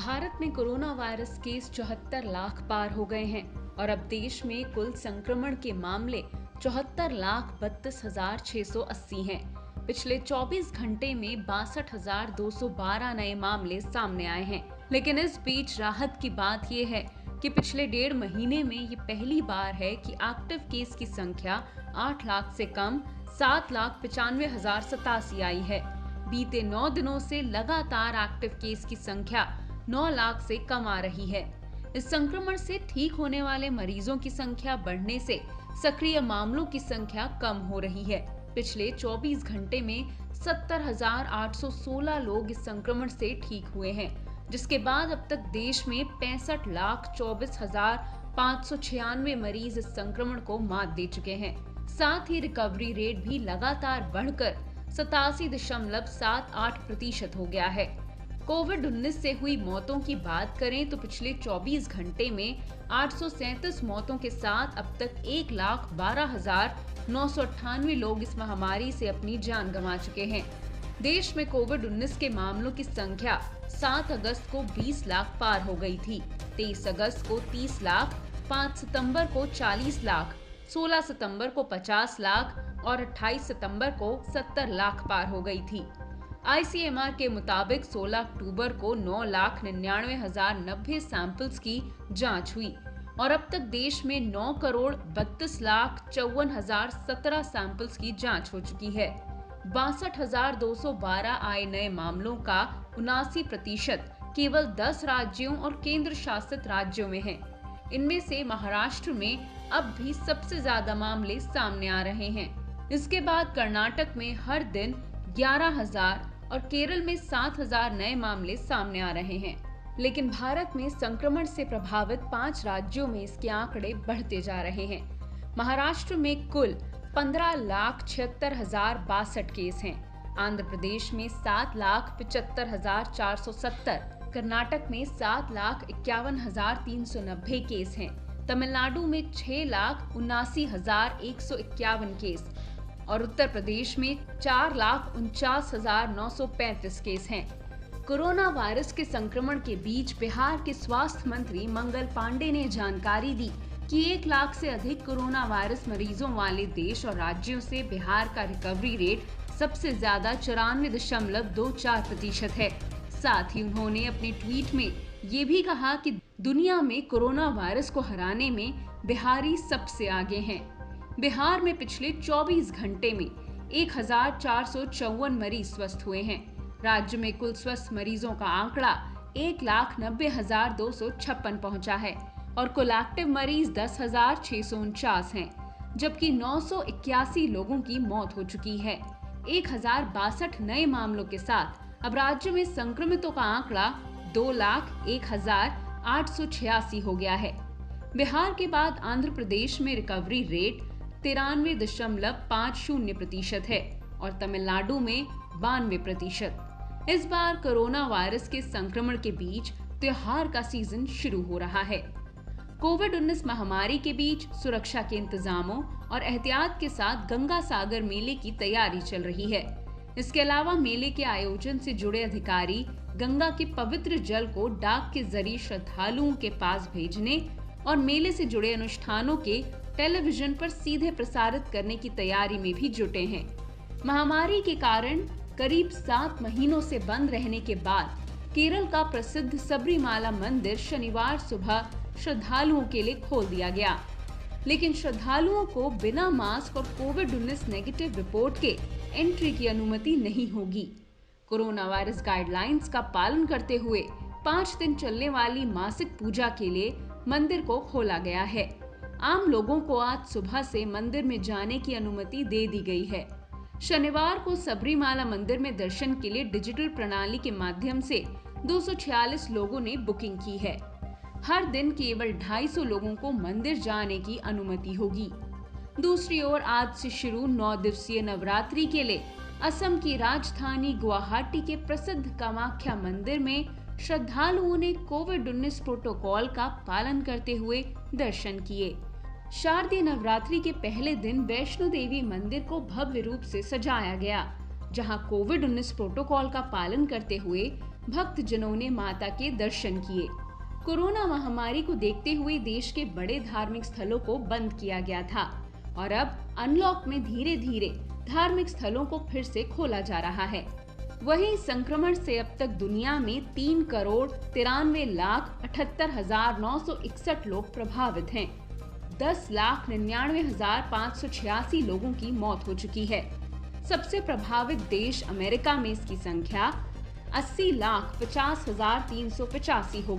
भारत में corona virus case 74 lakh पार हो गए हैं और अब देश में कुल संक्रमण के मामले 74,32,680 हैं। पिछले 24 घंटे में 62,212 नए मामले सामने आए हैं। लेकिन इस बीच राहत की बात ये है कि पिछले 1.5 महीने में ये पहली बार है कि एक्टिव केस की संख्या 8 लाख से कम 7,95,087 आई है। बीते 9 दिनों से लगातार एक्टिव केस की संख्या 9 लाख से कम आ रही है। इस संक्रमण से ठीक होने वाले मरीजों की संख्या बढ़ने से सक्रिय मामलों की संख्या कम हो रही है। पिछले 24 घंटे में 70,816 लोग इस संक्रमण से ठीक हुए हैं, जिसके बाद अब तक देश में 65,24,596 मरीज इस संक्रमण को मात दे चुके हैं। साथ ही रिकवरी रेट भी लगातार बढ़कर 87.78% हो गया है। कोविड-19 से हुई मौतों की बात करें तो पिछले 24 घंटे में 837 मौतों के साथ अब तक 1,12,998 लोग इस महामारी से अपनी जान गंवा चुके हैं। देश में कोविड-19 के मामलों की संख्या 7 अगस्त को 20 लाख पार हो गई थी, 23 अगस्त को 30 लाख, 5 सितंबर को 40 लाख, 16 सितंबर को 50 लाख और 28 सितंबर को 70 लाख पार हो गई थी। ICMR के मुताबिक 16 अक्टूबर को 9,99,090 सैंपल्स की जांच हुई और अब तक देश में 9,32,54,017 सैंपल्स की जांच हो चुकी है। 62,212 आए नए मामलों का 79% केवल 10 राज्यों और केंद्र शासित राज्यों में है। इनमें से महाराष्ट्र में अब भी सबसे ज्यादा मामले सामने आ रहे हैं। इसके बाद कर्नाटक में हर दिन 11,000 और केरल में 7,000 नए मामले सामने आ रहे हैं। लेकिन भारत में संक्रमण से प्रभावित 5 राज्यों में इसके आंकड़े बढ़ते जा रहे हैं। महाराष्ट्र में कुल 15,76,062 केस हैं। आंध्र प्रदेश में 7,75,470, कर्नाटक में 7,51,390 केस हैं। तमिलनाडु में 6,79,151 केस और उत्तर प्रदेश में 4,49,935 केस हैं। कोरोना वायरस के संक्रमण के बीच बिहार के स्वास्थ्य मंत्री मंगल पांडे ने जानकारी दी कि 1 लाख से अधिक कोरोना वायरस मरीजों वाले देश और राज्यों से बिहार का रिकवरी रेट सबसे ज्यादा 94.24% है। साथ ही उन्होंने अपने ट्वीट में ये भी कहा कि दुनिया में कोरोना वायरस को हराने में बिहारी सबसे आगे हैं। बिहार में पिछले 24 घंटे में 1,454 मरीज स्वस्थ हुए हैं। राज्य में कुल स्वस्थ मरीजों का आंकड़ा 1,90,256 पहुंचा है और कुल एक्टिव मरीज 10,649 हैं, जबकि 981 लोगों की मौत हो चुकी है। 1,062 नए मामलों के साथ अब राज्य में संक्रमितों का आंकड़ा 2,01,886 हो गया है। बिहार के बाद आंध्र प्रदेश में रिकवरी रेट 93.50% है और तमिलनाडु में 92%। इस बार कोरोना वायरस के संक्रमण के बीच त्योहार का सीजन शुरू हो रहा है। कोविड-19 महामारी के बीच सुरक्षा के इंतजामों और एहतियात के साथ गंगा सागर मेले की तैयारी चल रही है। इसके अलावा मेले के आयोजन से जुड़े अधिकारी गंगा के पवित्र जल को डाक के जरिए श्रद्धालुओं के पास भेजने और मेले से जुड़े अनुष्ठानों के टेलीविजन पर सीधे प्रसारित करने की तैयारी में भी जुटे हैं। महामारी के कारण करीब 7 महीनों से बंद रहने के बाद केरल का प्रसिद्ध सबरीमाला मंदिर शनिवार सुबह श्रद्धालुओं के लिए खोल दिया गया, लेकिन श्रद्धालुओं को बिना मास्क और कोविड-19 नेगेटिव रिपोर्ट के एंट्री की अनुमति नहीं होगी। कोरोना वायरस गाइडलाइंस का पालन करते हुए 5 दिन चलने वाली मासिक पूजा के लिए मंदिर को खोला गया है। आम लोगों को आज सुबह से मंदिर में जाने की अनुमति दे दी गई है। शनिवार को सबरीमाला मंदिर में दर्शन के लिए डिजिटल प्रणाली के माध्यम से 246 लोगों ने बुकिंग की है। हर दिन केवल 250 लोगों को मंदिर जाने की अनुमति होगी। दूसरी ओर आज से शुरू 9 दिवसीय नवरात्रि के लिए असम की राजधानी गुवाहाटी के प्रसिद्ध कामाख्या मंदिर में श्रद्धालुओं ने कोविड-19 प्रोटोकॉल का पालन करते हुए दर्शन किए। शारदीय नवरात्रि के पहले दिन वैष्णो देवी मंदिर को भव्य रूप से सजाया गया, जहां कोविड-19 प्रोटोकॉल का पालन करते हुए भक्तजनों ने माता के दर्शन किए। कोरोना महामारी को देखते हुए देश के बड़े धार्मिक स्थलों को बंद किया गया था और अब अनलॉक में धीरे धीरे धार्मिक स्थलों को फिर से खोला जा रहा है। वहीं संक्रमण से अब तक दुनिया में 3,93,78,961 लोग प्रभावित हैं। 10,99,586 लोगों की मौत हो चुकी है। सबसे प्रभावित देश अमेरिका में इसकी संख्या 80,50,385 हो